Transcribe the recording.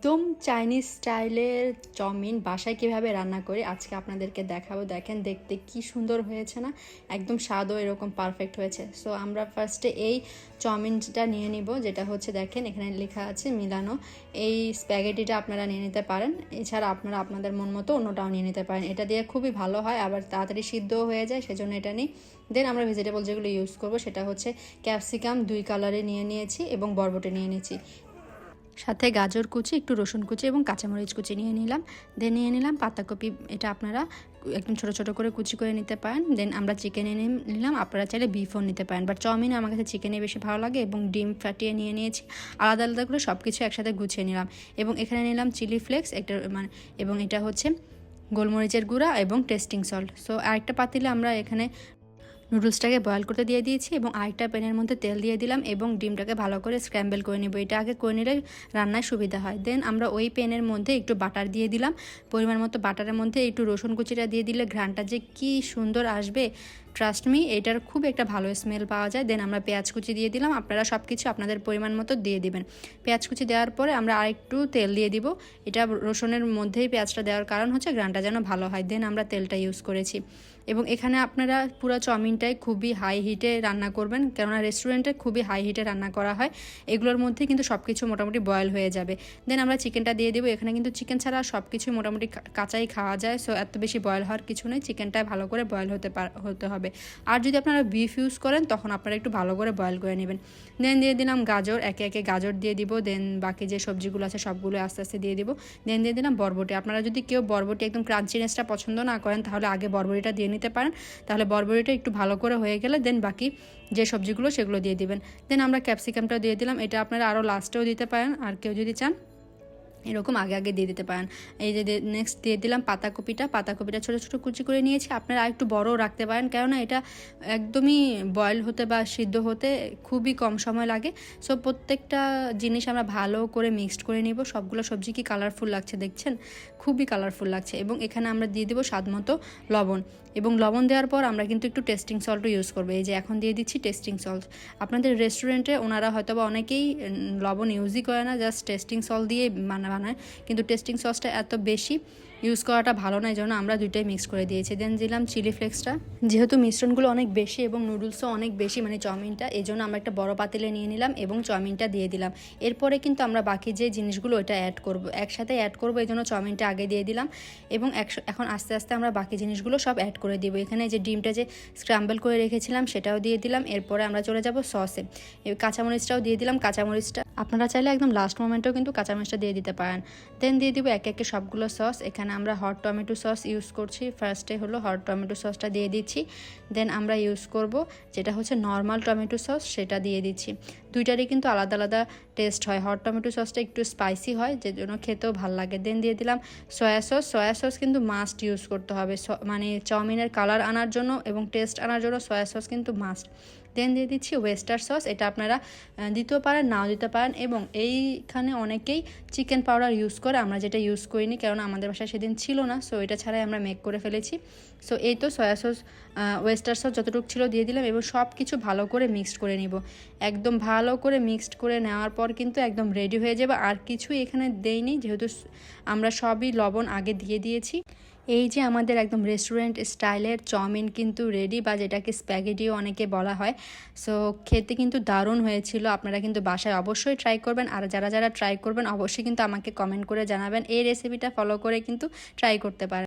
একদম চাইনিজ স্টাইলের চাউমিন বাসায় কিভাবে রান্না করি আজকে আপনাদেরকে দেখাবো। দেখেন দেখতে কি সুন্দর হয়েছে না, একদম স্বাদও এরকম পারফেক্ট হয়েছে। সো আমরা ফার্স্টে এই চাউমিনটা নিয়ে নিব, যেটা হচ্ছে দেখেন এখানে লেখা আছে মিলানো। এই স্প্যাগেটিটা আপনারা নিয়ে নিতে পারেন, এছাড়া আপনারা আপনাদের মন মতো অন্যটাও নিয়ে নিতে পারেন। এটা দিয়ে খুবই ভালো হয়, আবার তাড়াতাড়ি সিদ্ধও হয়ে যায়, সেজন্য এটা নিই। দেন আমরা ভেজিটেবল যেগুলো ইউজ করবো সেটা হচ্ছে ক্যাপসিকাম 2 কালারে নিয়ে নিয়েছি এবং বরবটি নিয়ে নিয়েছি, সাথে গাজর কুচি, একটু রসুন কুচি এবং কাঁচামরিচ কুচি নিয়ে নিলাম। দেন নিয়ে নিলাম পাতাকপি, এটা আপনারা একদম ছোটো ছোটো করে কুচি করে নিতে পারেন। দেন আমরা চিকেন এনে নিলাম, আপনারা চাইলে বিফও নিতে পারেন, বাট চাউমিন আমার কাছে চিকেনে বেশি ভালো লাগে। এবং ডিম ফাটিয়ে নিয়ে নিয়েছি, আলাদা আলাদা করে সব কিছু একসাথে গুছিয়ে নিলাম। এবং এখানে নিলাম চিলি ফ্লেক্স একটা এবং এটা হচ্ছে গোলমরিচের গুঁড়া এবং টেস্টিং সল্ট। সো আরেকটা পাতিলে আমরা এখানে নুডলসটাকে বয়েল করতে দিয়ে দিয়েছি এবং আরেকটা প্যানের মধ্যে তেল দিয়ে দিলাম এবং ডিমটাকে ভালো করে স্ক্র্যাম্বল করে নেব। এটা আগে করে নিলে রান্নায় সুবিধা হয়। দেন আমরা ওই প্যানের মধ্যে একটু বাটার দিয়ে দিলাম, পরিমাণ মতো বাটারের মধ্যে একটু রসুন কুচিটা দিয়ে দিলে ঘ্রাণটা যে কি সুন্দর আসবে, ট্রাস্ট মি, এটার খুব একটা ভালো স্মেল পাওয়া যায়। দেন আমরা পেঁয়াজ কুচি দিয়ে দিলাম, আপনারা সব কিছু আপনাদের পরিমাণ মতো দিয়ে দিবেন। পেঁয়াজ কুচি দেওয়ার পরে আমরা আরেকটু তেল দিয়ে দিব, এটা রসুনের মধ্যেই পেঁয়াজটা দেওয়ার কারণ হচ্ছে ঘ্রাণটা যেন ভালো হয়। দেন আমরা তেলটা ইউজ করেছি এবং এখানে আপনারা পুরো চাউমিনটাই খুবই হাই হিটে রান্না করবেন, কেননা রেস্টুরেন্টে খুবই হাই হিটে রান্না করা হয়। এগুলোর মধ্যে কিন্তু সব কিছু মোটামুটি বয়েল হয়ে যাবে। দেন আমরা চিকেনটা দিয়ে দেবো, এখানে কিন্তু চিকেন ছাড়া সব কিছু মোটামুটি কাঁচাই খাওয়া যায়। সো এত বেশি বয়েল হওয়ার কিছু নেই, চিকেনটা ভালো করে বয়েল হতে হবে। আর যদি আপনারা বিফ ইউজ করেন তখন আপনারা একটু ভালো করে বয়েল করে নেবেন। দেন দিয়ে দিলাম গাজর, একে একে গাজর দিয়ে দিব। দেন বাকি যে সবজিগুলো আছে সবগুলো আস্তে আস্তে দিয়ে দিব। দেন দিয়ে দিলাম বরবটি। আপনারা যদি কেউ বরবটি একদম ক্রাঞ্চিনেসটা পছন্দ না করেন তাহলে আগে বরবটিটা দিয়ে নিতে পারেন, তাহলে বরবটিটা একটু ভালো করে হয়ে গেলে দেন বাকি যে সবজিগুলো সেগুলো দিয়ে দিবেন। দেন আমরা ক্যাপসিকামটা দিয়ে দিলাম, এটা আপনারা আরও লাস্টেও দিতে পারেন, আর কেউ যদি চান এরকম আগে আগে দিয়ে দিতে পারেন। এই যে নেক্সট দিয়ে দিলাম পাতাকপিটা ছোটো ছোটো কুচি করে নিয়েছি, আপনারা একটু বড়ও রাখতে পারেন, কেননা এটা একদমই বয়েল হতে বা সিদ্ধ হতে খুবই কম সময় লাগে। সো প্রত্যেকটা জিনিস আমরা ভালো করে মিক্সড করে নিব। সবগুলো সবজি কি কালারফুল লাগছে দেখছেন, খুবই কালারফুল লাগছে। এবং এখানে আমরা দিয়ে দেবো স্বাদ মতো লবণ, এবং লবণ দেওয়ার পর আমরা কিন্তু একটু টেস্টিং সল্টও ইউজ করবো। এই যে এখন দিয়ে দিচ্ছি টেস্টিং সল্ট। আপনাদের রেস্টুরেন্টে ওনারা হয়তো বা অনেকেই লবণ ইউজই করে না, জাস্ট টেস্টিং সল্ট দিয়ে বানায়, কিন্তু টেস্টিং সসটা এত বেশি ইউজ করাটা ভালো নয়, জন্য আমরা দুইটাই মিক্স করে দিয়েছি। দেন দিলাম চিলি ফ্লেক্সটা, যেহেতু মিশ্রণগুলো অনেক বেশি এবং নুডলসও অনেক বেশি, মানে চাউমিনটা, এই জন্য আমরা একটা বড় পাতিলে নিয়ে নিলাম এবং চাউমিনটা দিয়ে দিলাম। এরপরে কিন্তু আমরা বাকি যে জিনিসগুলো ওটা অ্যাড করব, একসাথে অ্যাড করব, এই জন্য চাউমিনটা আগে দিয়ে দিলাম এবং এখন আস্তে আস্তে আমরা বাকি জিনিসগুলো সব অ্যাড করে দিব। এখানে যে ডিমটা যে স্ক্র্যাম্বল করে রেখেছিলাম সেটাও দিয়ে দিলাম। এরপরে আমরা চলে যাব সসে, কাঁচামরিচটাও দিয়ে দিলাম। কাঁচামরিচটা আপনারা চাইলে একদম লাস্ট মোমেন্টেও কিন্তু কাঁচামরিচটা দিয়ে দিতে পারেন। দেন দিয়ে দিব একে একে সবগুলো সস। এখানে আমরা হট টমেটো সস ইউজ করছি, ফার্স্টে হলো হট টমেটো সসটা দিয়ে দিচ্ছি। দেন আমরা ইউজ করব যেটা হচ্ছে নর্মাল টমেটো সস, সেটা দিয়ে দিচ্ছি। দুইটারই কিন্তু আলাদা আলাদা টেস্ট হয়, হট টমেটো সসটা একটু স্পাইসি হয়, যে জন্য খেতেও ভালো লাগে। দেন দিয়ে দিলাম সয়া সস কিন্তু মাস্ট ইউজ করতে হবে, মানে চাউমিনের কালার আনার জন্য এবং টেস্ট আনার জন্য সয়া সস কিন্তু মাস্ট। দেন দিয়ে দিচ্ছি ওয়েস্টার সস, এটা আপনারা দিতেও পারেন নাও দিতে পারেন। এবং এইখানে অনেকেই চিকেন পাউডার ইউজ করে, আমরা যেটা ইউজ করিনি, কারণ আমাদের বাসায় সেদিন ছিল না, সো এটা ছাড়াই আমরা মেক করে ফেলেছি। সো এই তো সয়া সস, ওয়েস্টার সস যতটুকু ছিল দিয়ে দিলাম এবং সব কিছু ভালো করে মিক্সড করে নিব। একদম ভালো করে মিক্সড করে নেওয়ার পর কিন্তু একদম রেডি হয়ে যাবে। আর কিছুই এখানে দেইনি, যেহেতু আমরা সবই লবণ আগে দিয়ে দিয়েছি। এই যে আমাদের একদম রেস্টুরেন্ট স্টাইলের চাউমিন কিন্তু রেডি, বা যেটাকে স্প্যাগেটিও অনেকে বলা হয়। সো খেতে কিন্তু দারুণ হয়েছিল, আপনারা কিন্তু বাসায় অবশ্যই ট্রাই করবেন। আর যারা যারা ট্রাই করবেন অবশ্যই কিন্তু আমাকে কমেন্ট করে জানাবেন, এই রেসিপিটা ফলো করে কিন্তু ট্রাই করতে পারেন।